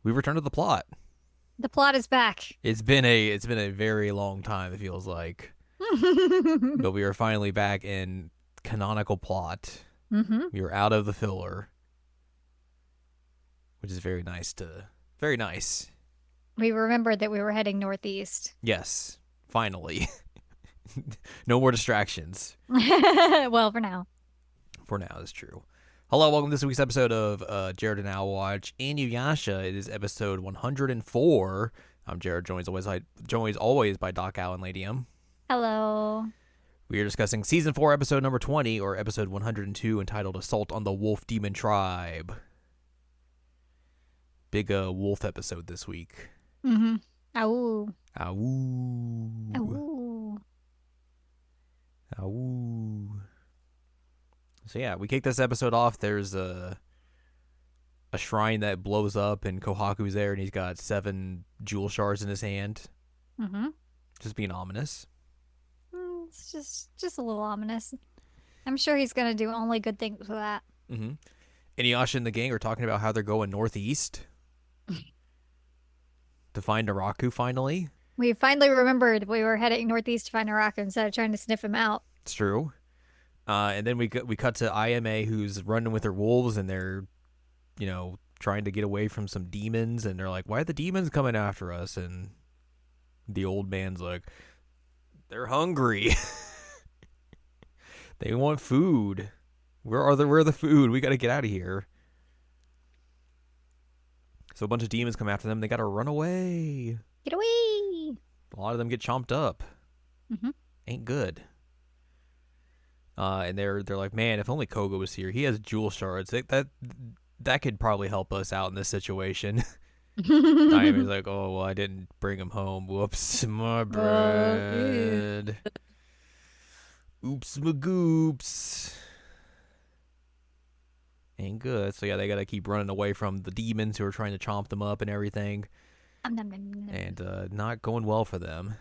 we return to the plot. The plot is back. It's been a very long time. It feels like, hmm but we are finally back in canonical plot. We are out of the filler, which is very nice. We remembered that we were heading northeast. Yes, finally, no more distractions Well, for now. for now. Is true. Hello, welcome to this week's episode of Jared and Al Watch Inuyasha. It is episode 104. I'm Jared, joined always by Doc Al and Lady M. Hello. We are discussing season 4, episode number 20, or episode 102, entitled Assault on the Wolf Demon Tribe. Big wolf episode this week. Mm-hmm. Ow. Ow. Ow. Ow. So yeah, we kick this episode off. There's a shrine that blows up, and Kohaku's there, and he's got 7 jewel shards in his hand. Mm-hmm. Just being ominous. It's just a little ominous. I'm sure he's gonna do only good things with that. Mm-hmm. Inuyasha and the gang are talking about how they're going northeast to find Naraku finally. We finally remembered we were heading northeast to find Araku instead of trying to sniff him out. It's true. And then we cut to IMA, who's running with her wolves, and they're, trying to get away from some demons, and they're like, "Why are the demons coming after us?" And the old man's like, "They're hungry. They want food. Where the food? We got to get out of here." So a bunch of demons come after them. They got to run away. Get away! A lot of them get chomped up. Mm-hmm. Ain't good. And they're like, "Man, if only Koga was here. He has jewel shards. That could probably help us out in this situation." Diamond's like, "Oh, well, I didn't bring him home. Whoops, my bread. Oops, my goops. Ain't good." So yeah, they gotta keep running away from the demons who are trying to chomp them up and everything, and not going well for them. No.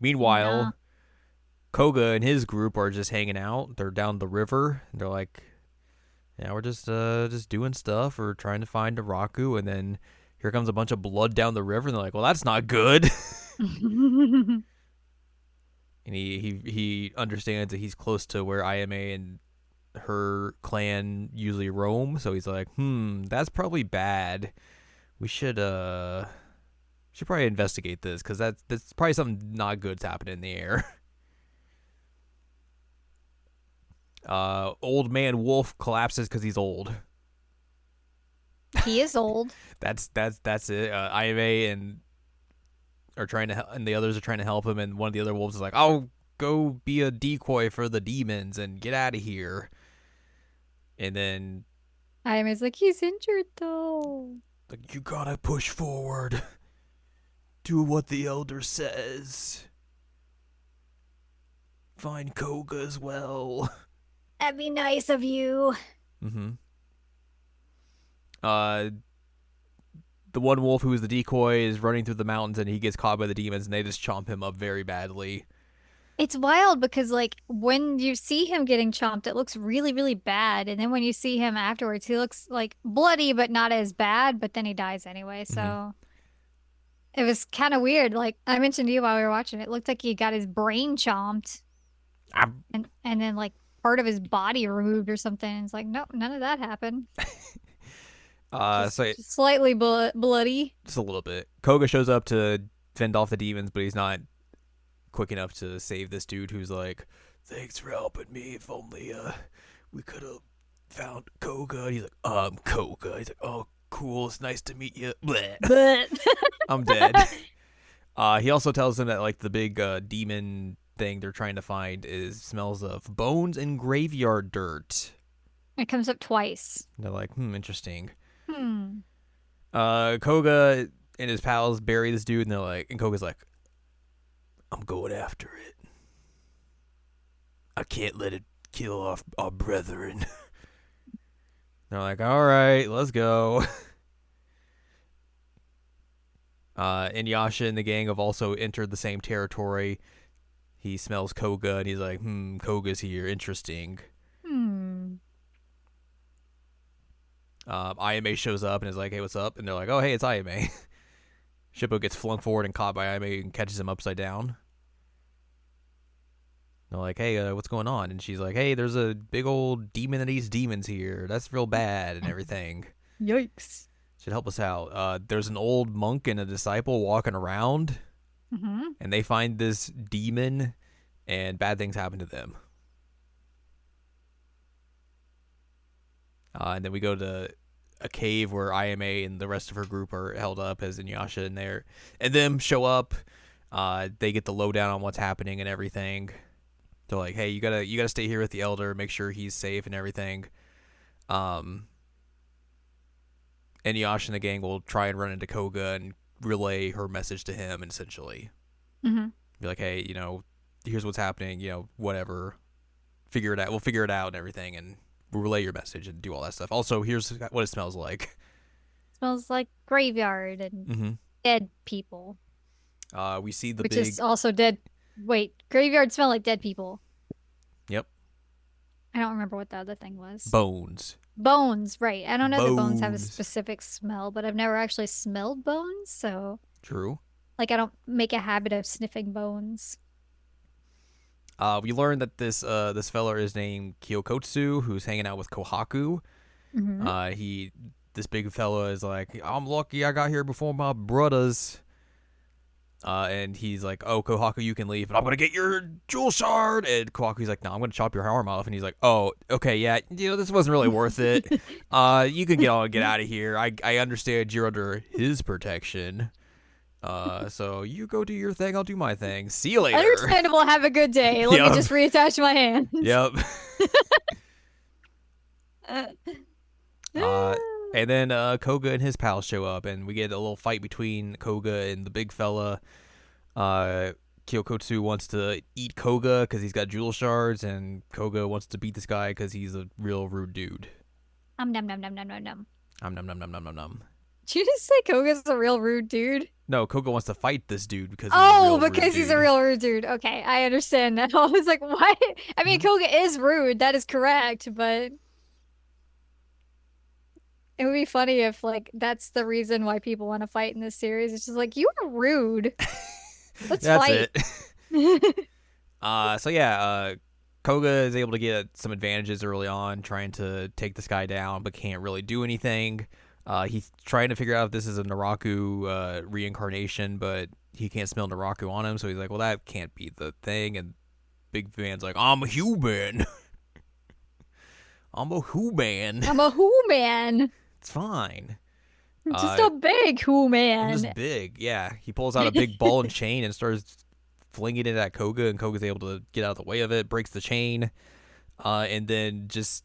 Meanwhile, Koga and his group are just hanging out. They're down the river. And they're like, "Yeah, we're just doing stuff. We're trying to find Naraku." And then here comes a bunch of blood down the river, and they're like, "Well, that's not good." And he understands that he's close to where IMA and her clan usually roam, so he's like, that's probably bad. We should probably investigate this, because that's probably something not good's happening in the air. Old man wolf collapses because he's old. He is old. That's it. IMA and the others are trying to help him, and one of the other wolves is like, "I'll go be a decoy for the demons and get out of here." And then, I am like, he's injured though. like, "You gotta push forward. Do what the elder says. Find Koga as well." That'd be nice of you. Mm-hmm. Uh, the one wolf who is the decoy is running through the mountains, and he gets caught by the demons, and they just chomp him up very badly. It's wild because like when you see him getting chomped, it looks really, really bad. And then when you see him afterwards, he looks like bloody, but not as bad, but then he dies anyway. Mm-hmm. So it was kind of weird. Like I mentioned to you while we were watching, it looked like he got his brain chomped Ah. and then like part of his body removed or something. And it's like, nope, none of that happened. Just, So just slightly bloody. just a little bit. Koga shows up to fend off the demons, but he's not quick enough to save this dude who's like, "Thanks for helping me. If only we could have found Koga." And he's like, "I'm Koga." He's like, "Oh, cool. It's nice to meet you." Bleh. But I'm dead. He also tells them that like the big demon thing they're trying to find is smells of bones and graveyard dirt. it comes up twice. And they're like, interesting. Hmm. Koga and his pals bury this dude, and they're like, and Koga's like, "I'm going after it. I can't let it kill off our brethren." They're like, "All right, let's go." Inuyasha and the gang have also entered the same territory. He smells Koga, and he's like, Koga's here. Interesting. Hmm. IMA shows up and is like, "Hey, what's up?" And they're like, "Oh, hey, it's IMA." Shippo gets flung forward and caught by IMA and catches him upside down. They're like, "Hey, what's going on?" And she's like, "Hey, there's a big old demon that eats demons here. That's real bad and everything. Yikes. Should help us out." There's an old monk and a disciple walking around, Mm-hmm. and they find this demon, and bad things happen to them. And then we go to a cave where IMA and the rest of her group are held up as Inuyasha in there, and them show up. They get the lowdown on what's happening and everything. They're like, "Hey, you gotta stay here with the elder, make sure he's safe and everything." Um, Inuyasha and the gang will try and run into Koga and relay her message to him, essentially. Mm-hmm. Be like, "Hey, here's what's happening. Whatever. Figure it out. We'll figure it out and everything, and we'll relay your message and do all that stuff. Also, here's what it smells like." Smells like graveyard and Mm-hmm. dead people, We see the which is big. also dead. Wait, graveyard smell like dead people. Yep. I don't remember what the other thing was. Bones. Bones, right. I don't know that bones have a Bones. specific smell, but I've never actually smelled bones, so True. like I don't make a habit of sniffing bones. We learned that this fella is named Kyokotsu, who's hanging out with Kohaku. Mm-hmm. He this big fella is like, "I'm lucky I got here before my brothers." And he's like, "Oh, Kohaku, you can leave, but I'm gonna get your jewel shard." And Kohaku's like, "No, I'm gonna chop your arm off." And he's like, "Oh, okay, yeah, this wasn't really worth it. You can get out of here. I understand you're under his protection. So you go do your thing, I'll do my thing. See you later." Understandable. Have a good day. Let me Yep. just reattach my hands. Yep. And then Koga and his pals show up, and we get a little fight between Koga and the big fella. Kyokotsu wants to eat Koga because he's got jewel shards, and Koga wants to beat this guy because he's a real rude dude. Num num num num num num. Num num num num num num. Did you just say Koga's a real rude dude? No, Koga wants to fight this dude because he's a Oh, real rude because he's a dude. real rude dude. Okay, I understand now. I was like, what? I mean, Mhm. Koga is rude. That is correct, but it would be funny if like that's the reason why people want to fight in this series. It's just like you are rude. Let's That's fight. it. So yeah, Koga is able to get some advantages early on, trying to take this guy down, but can't really do anything. He's trying to figure out if this is a Naraku reincarnation, but he can't smell Naraku on him, so he's like, "Well, that can't be the thing." And Big Man's like, "I'm a human. I'm a human. I'm a who man. It's fine. Just a big who I'm man. just big." Yeah, he pulls out a big ball and chain and starts flinging it at Koga, and Koga's able to get out of the way of it, breaks the chain, and then just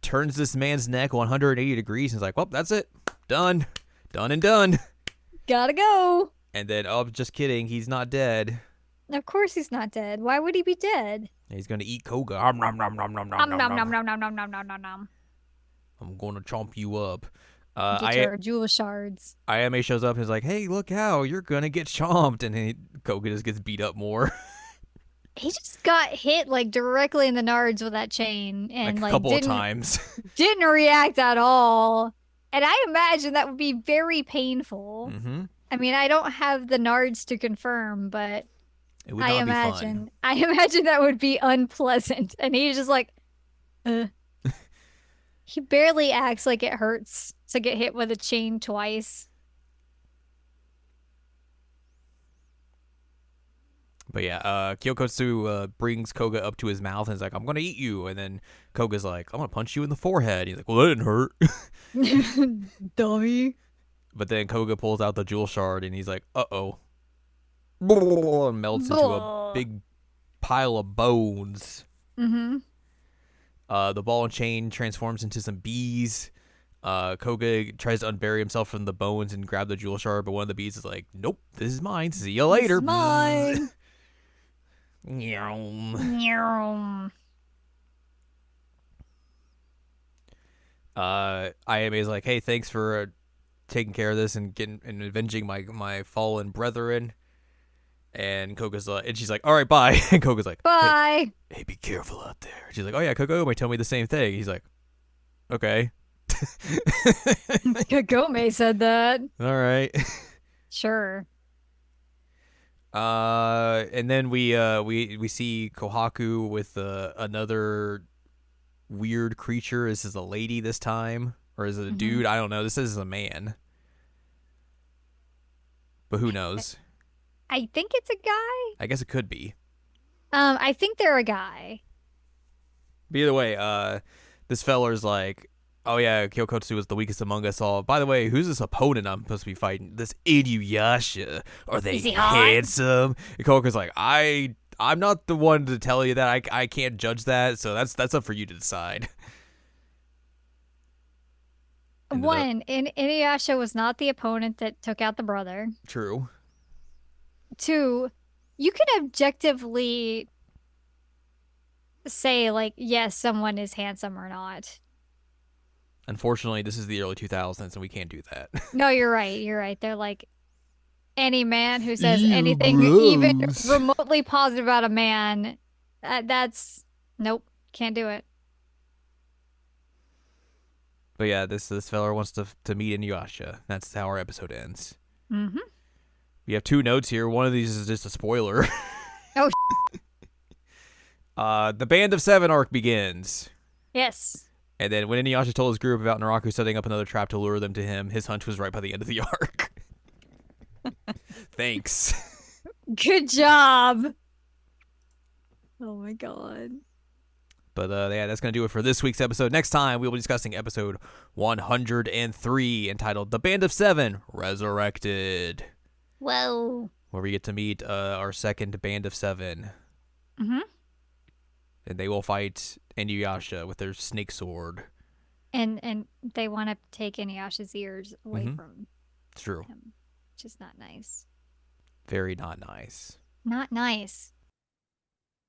turns this man's neck 180 degrees and is like, "Well, that's it. Done. Done and done." Gotta go. And then, "Oh, just kidding. He's not dead. Of course he's not dead. Why would he be dead? He's going to eat Koga. Nom, nom, nom, nom, nom, nom, Nom nom, nom nom nom. nom nom nom nom nom nom nom. I'm going to chomp you up." Get your jewel shards. IMA shows up and is like, "Hey, look how you're going to get chomped." And Koga just gets beat up more. He just got hit like directly in the nards with that chain Like and a like couple of didn't times. didn't react at all. And I imagine that would be very painful. Mm-hmm. I mean, I don't have the nards to confirm, but It would not be fun. I imagine that would be unpleasant. And he's just like, uh. He barely acts like it hurts to get hit with a chain twice. But yeah, Kyokotsu brings Koga up to his mouth and is like, "I'm going to eat you." And then Koga's like, "I'm going to punch you in the forehead." He's like, "Well, that didn't hurt." Dummy. But then Koga pulls out the jewel shard and he's like, "Uh-oh." And melts into a big pile of bones. Mm-hmm. The ball and chain transforms into some bees. Koga tries to unbury himself from the bones and grab the jewel shard, but one of the bees is like, "Nope, this is mine. See you later." This is mine. Nyam. Nyam. IMA's like, "Hey, thanks for taking care of this and getting and avenging my fallen brethren." And Koga's like, and she's like, "All right, bye." And Koga's like, Bye. Hey, be careful out there." She's like, "Oh yeah, Koga might tell me the same thing." He's like, "Okay." Kagome said that. All right. Sure. And then we see Kohaku with another weird creature. This is a lady this time, or is it a Hmm. dude? I don't know. This is a man, but who I, knows? I think it's a guy. I guess it could be. I think they're a guy. But either way, this feller's like, oh yeah, Kyokotsu is the weakest among us all. By the way, who's this opponent I'm supposed to be fighting? This Inuyasha. Are they Is he hot? handsome? And Koko's like, I'm not the one to tell you that. I can't judge that. So that's up for you to decide. And the One, Inuyasha was not the opponent that took out the brother. true. Two, you can objectively say like, yes, someone is handsome or not. Unfortunately, this is the early 2000s, and we can't do that. No, you're right. You're right. They're like any man who says Ew, anything even gross. remotely positive about a man, that's nope, can't do it. But yeah, this fella wants to meet Inuyasha. That's how our episode ends. Hmm. We have two notes here. One of these is just a spoiler. Oh, The Band of Seven arc begins. yes. And then when Inuyasha told his group about Naraku setting up another trap to lure them to him, his hunch was right by the end of the arc. Thanks. Good job. Oh my God. But yeah, that's going to do it for this week's episode. Next time, we'll be discussing episode 103 entitled The Band of Seven Resurrected, Whoa. where we get to meet our second Band of Seven. Hmm. And they will fight Inuyasha with their snake sword. And they want to take Inuyasha's ears away Mm-hmm. from It's true. him, which is not nice. Very not nice. Not nice.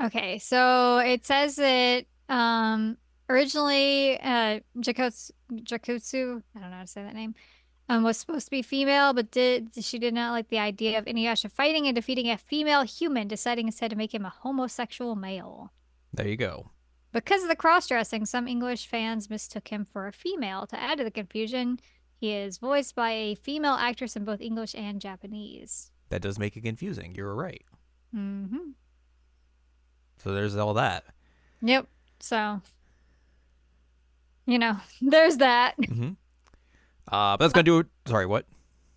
Okay, so it says that originally Jakutsu, I don't know how to say that name, was supposed to be female, but she did not like the idea of Inuyasha fighting and defeating a female human, deciding instead to make him a homosexual male. There you go. Because of the cross-dressing, some English fans mistook him for a female. To add to the confusion, he is voiced by a female actress in both English and Japanese. That does make it confusing. You're right. Hmm. So there's all that. Yep. So, there's that. Mm-hmm. But that's going to do it. Sorry, what?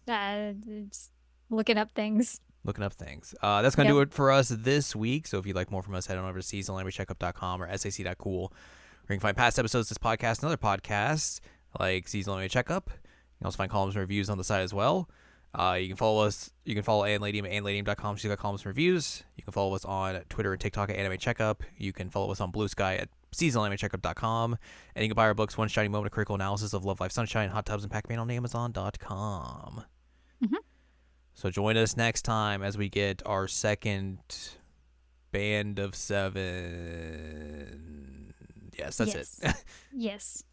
Just looking up things. Looking up things. That's going to Yep. do it for us this week. So if you'd like more from us, head on over to seasonalanimeCheckup.com or sac.cool, where you can find past episodes of this podcast and other podcasts like Seasonal Anime Checkup. You can also find columns and reviews on the site as well. You can follow us. You can follow AnLadium at AnLadium.com. She's got columns and reviews. You can follow us on Twitter and TikTok at Anime Checkup. You can follow us on Blue Sky at SeasonalAnimeCheckup.com. And you can buy our books, One Shiny Moment, a critical analysis of Love, Life, Sunshine, Hot Tubs, and Pac-Man on Amazon.com. Hmm. So join us next time as we get our second Band of Seven. Yes, that's Yes. it. Yes.